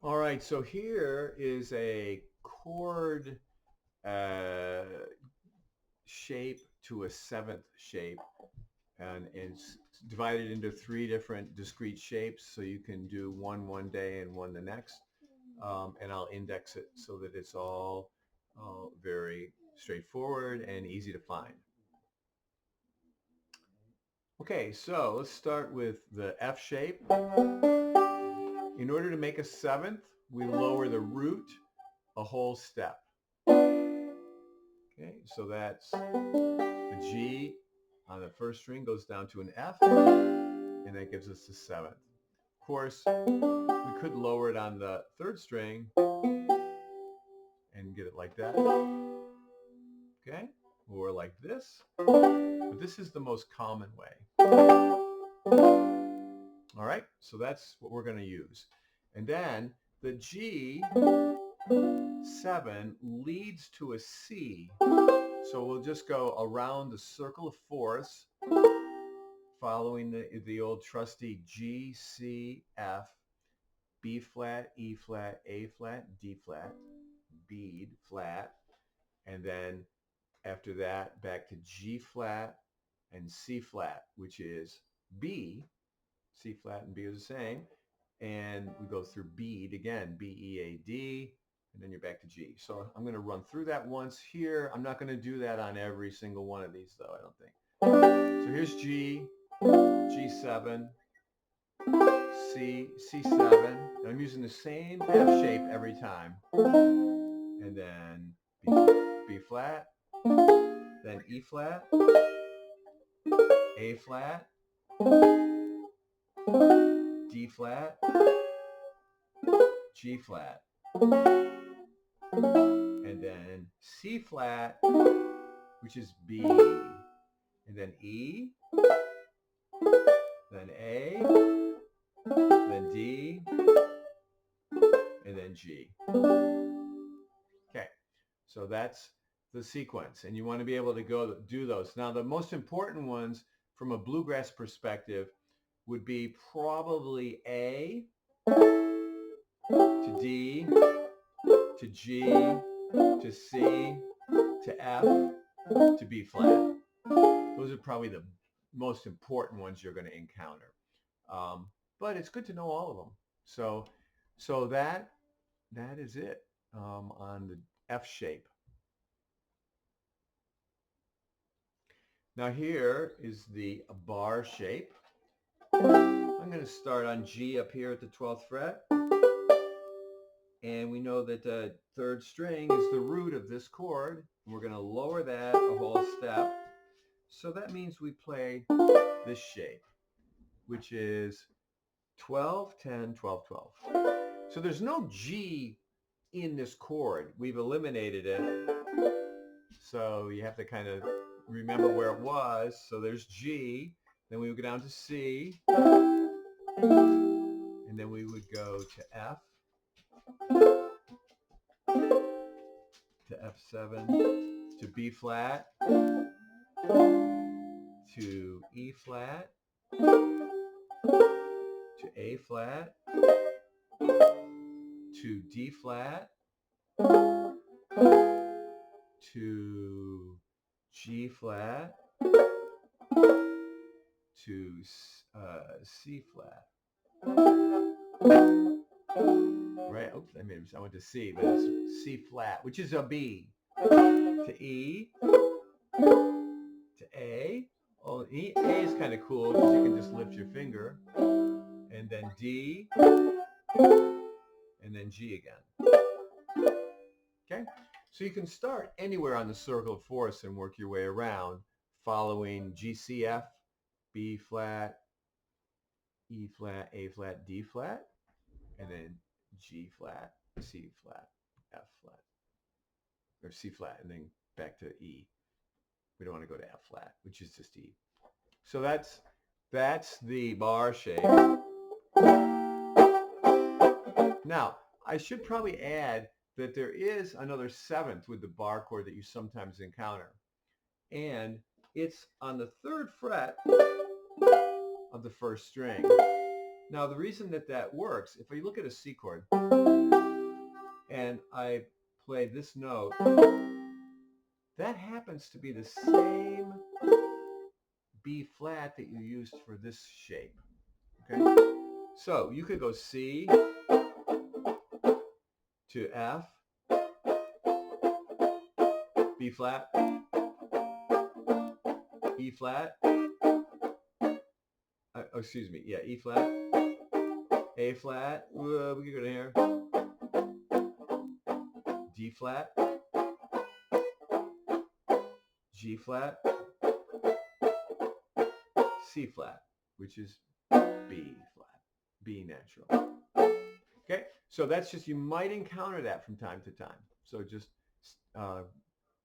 All right, so here is a chord uh, shape to a seventh shape, and it's divided into three different discrete shapes, so you can do one day and one the next. And I'll index it so that it's all very straightforward and easy to find. Okay, so let's start with the F shape. In order to make a seventh, we lower the root a whole step. Okay, so that's the G on the first string goes down to an F, and that gives us the seventh. Of course, we could lower it on the third string and get it like that. Okay, or like this. But this is the most common way. All right, so that's what we're going to use. And then the G7 leads to a C. So we'll just go around the circle of fourths, following the old trusty G, C, F, B flat, E flat, A flat, D flat, B flat, and then after that back to G flat and C flat, which is B. C flat and B are the same. And we go through bead again, B, E, A, D, and then you're back to G. So I'm going to run through that once here. I'm not going to do that on every single one of these though, I don't think. So here's G, G7, C, C7. And I'm using the same F shape every time. And then B flat, then E flat, A flat, D flat, G flat, and then C flat, which is B, and then E, then A, then D, and then G. Okay, so that's the sequence, and you want to be able to go do those. Now, the most important ones from a bluegrass perspective would be probably A to D to G to C to F to B flat. Those are probably the most important ones you're going to encounter. But it's good to know all of them. So that is it on the F shape. Now here is the bar shape. I'm going to start on G up here at the 12th fret. And we know that the third string is the root of this chord. We're going to lower that a whole step. So that means we play this shape, which is 12, 10, 12, 12. So there's no G in this chord. We've eliminated it. So you have to kind of remember where it was. So there's G. Then we would go down to C. And then we would go to F. To F7. To B flat. To E flat. To A flat. To D flat. To G flat. To C flat. Right? Oops, I went to C, but it's C flat, which is a B. To E. To A. Oh, A is kind of cool because you can just lift your finger. And then D. And then G again. Okay? So you can start anywhere on the circle of fourths and work your way around, following G, C, F, B flat, E flat, A flat, D flat, and then G flat, C flat, F flat, or C flat, and then back to E. We don't want to go to F flat, which is just E. So that's the bar shape. Now, I should probably add that there is another seventh with the bar chord that you sometimes encounter. And it's on the third fret of the first string. Now the reason that that works, if you look at a C chord and I play this note, that happens to be the same B flat that you used for this shape. Okay, so you could go C to F, B flat, E flat, excuse me, yeah, E flat, A flat, we could go to here, D flat, G flat, C flat, which is B flat, B natural. Okay, so that's just, you might encounter that from time to time. So just if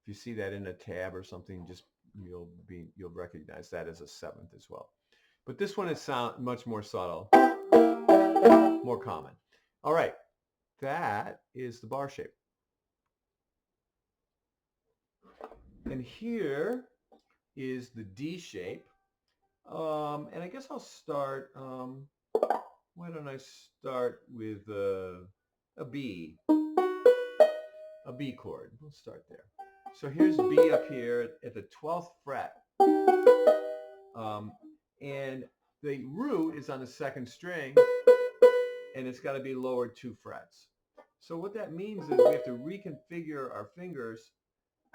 you see that in a tab or something, just you'll recognize that as a seventh as well. But this one is much more subtle, more common. All right, that is the bar shape. And here is the D shape. And I guess I'll start, why don't I start with a B chord. We'll start there. So here's B up here at the 12th fret. And the root is on the second string, and it's got to be lowered 2 frets. So what that means is we have to reconfigure our fingers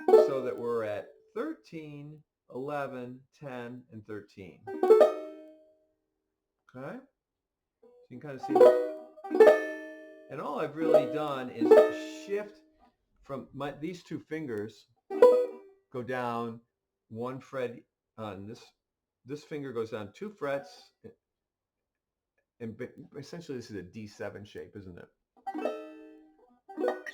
so that we're at 13, 11, 10, and 13. Okay? So you can kind of see that. And all I've really done is shift from these 2 fingers, go down 1 fret on this finger goes down 2 frets, and essentially this is a D7 shape, isn't it?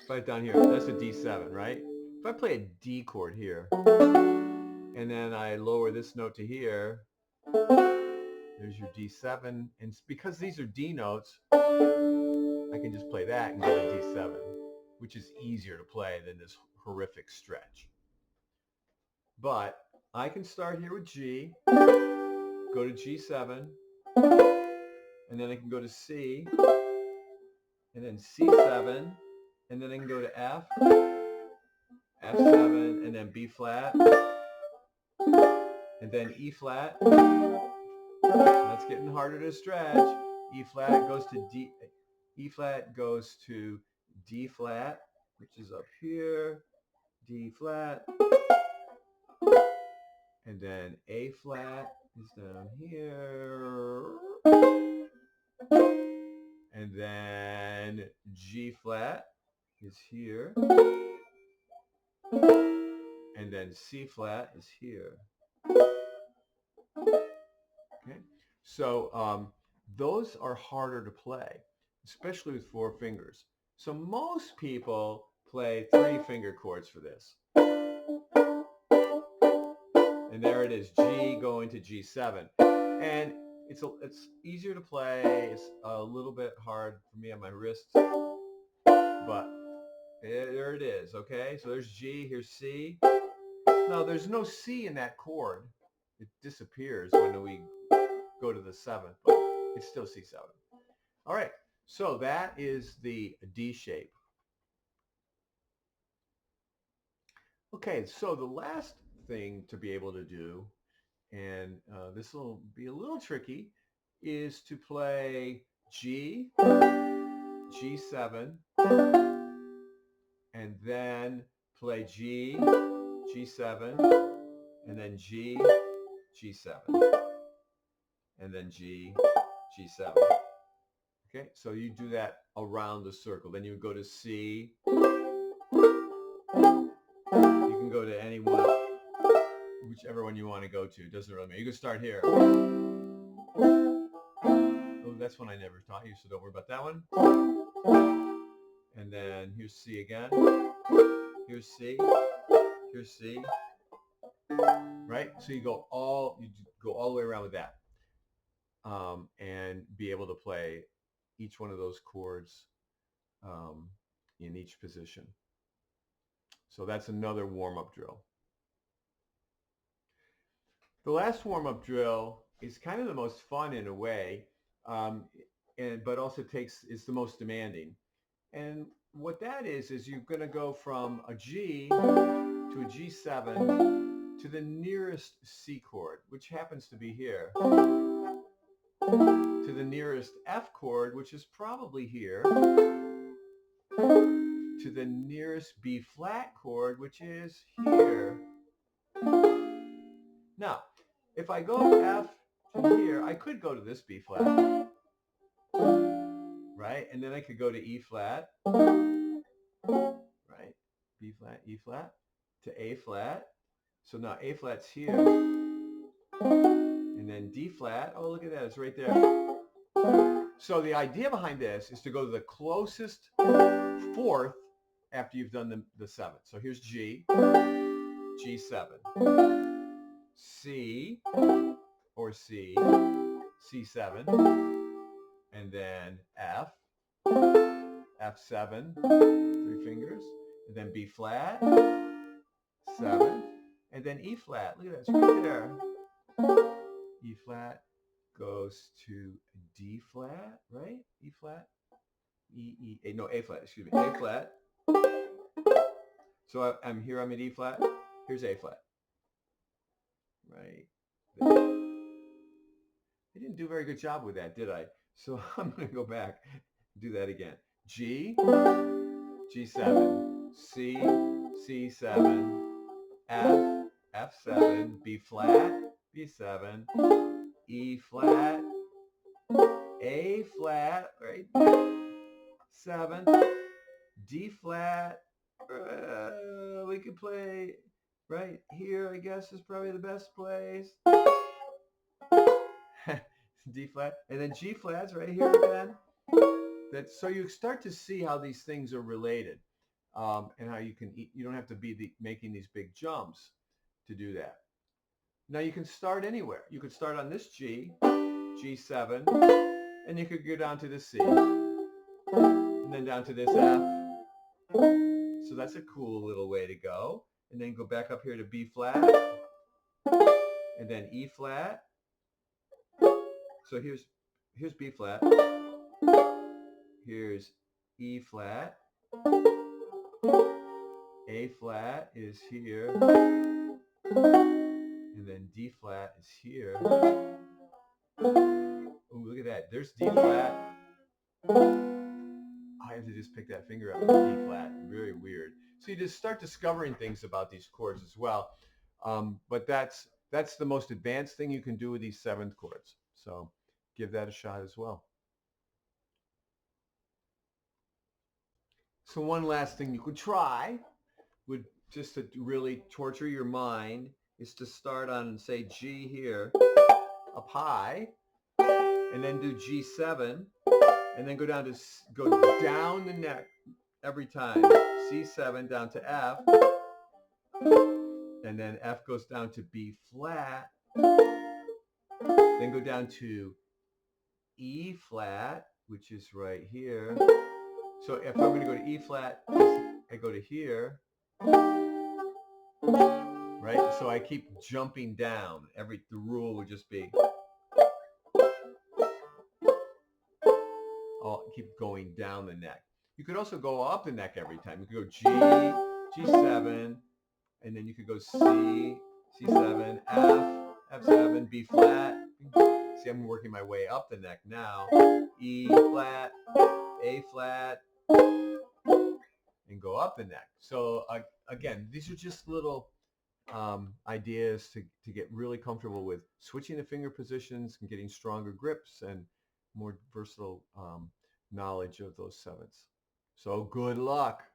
Right down here, that's a D7, right? If I play a D chord here, and then I lower this note to here, there's your D7, and because these are D notes, I can just play that and go to D7, which is easier to play than this horrific stretch. But I can start here with G, go to G7, and then I can go to C, and then C7, and then I can go to F, F7, and then B flat, and then E flat. So that's getting harder to stretch. E flat goes to D. E flat goes to D flat, which is up here. D flat, and then A flat is down here, and then G flat is here, and then C flat is here. Okay, so those are harder to play, especially with 4 fingers. So most people play 3 finger chords for this. And there it is, G going to G7. And it's easier to play. It's a little bit hard for me on my wrists, but there it is, okay? So there's G, here's C. Now there's no C in that chord. It disappears when we go to the 7th, but it's still C7. All right, so that is the D shape. Okay, so the last thing to be able to do, and this will be a little tricky, is to play G, G7, and then play G, G7, and then G, G7, and then G, G7. Okay, so you do that around the circle. Then you go to C. You can go to any one, whichever one you want to go to. It doesn't really matter. You can start here. Oh, that's one I never taught you, so don't worry about that one. And then here's C again. Here's C. Here's C. Right? So you go all the way around with that, and be able to play each one of those chords in each position. So that's another warm-up drill. The last warm-up drill is kind of the most fun in a way, um, but also is the most demanding. And what that is you're going to go from a G to a G7 to the nearest C chord, which happens to be here, to the nearest F chord, which is probably here, to the nearest B flat chord, which is here. Now, if I go F to here, I could go to this B flat, right? And then I could go to E flat, right? B flat, E flat, to A flat. So now A flat's here, and then D flat. Oh, look at that, it's right there. So the idea behind this is to go to the closest fourth after you've done the seventh. So here's G, G7, C, or C, C7, and then F, F7, 3 fingers, and then B flat, 7, and then E flat. Look at that, it's right there. E flat goes to D flat, right? E flat, no, A flat, excuse me, A flat. So I'm here, I'm at E flat, here's A flat, right? I didn't do a very good job with that, did I? So I'm going to go back and do that again. G, G7, C, C7, F, F7, B flat, B7, E flat, A flat, right there, 7, D flat. We could play right here, I guess, is probably the best place. D flat, and then G flat's right here again. So you start to see how these things are related, and how you don't have to be making these big jumps to do that. Now you can start anywhere. You could start on this G, G7, and you could go down to this C, and then down to this F. So that's a cool little way to go. And then go back up here to B flat, and then E flat. So here's B flat. Here's E flat. A flat is here. And then D flat is here. Oh, look at that. There's D flat. I have to just pick that finger up. D flat. Very weird. So you just start discovering things about these chords as well. But that's the most advanced thing you can do with these seventh chords. So give that a shot as well. So one last thing you could try would just to really torture your mind is to start on, say, G here, up high, and then do G7, and then go down the neck every time. C7 down to F, and then F goes down to B flat, then go down to E flat, which is right here. So if I'm going to go to E flat, I go to here, right? So I keep jumping down. The rule would just be, I'll keep going down the neck. You could also go up the neck every time. You could go G, G7, and then you could go C, C7, F, F7, B flat. See, I'm working my way up the neck now. E flat, A flat, and go up the neck. So again, these are just little ideas to get really comfortable with switching the finger positions and getting stronger grips and more versatile knowledge of those sevenths. So good luck.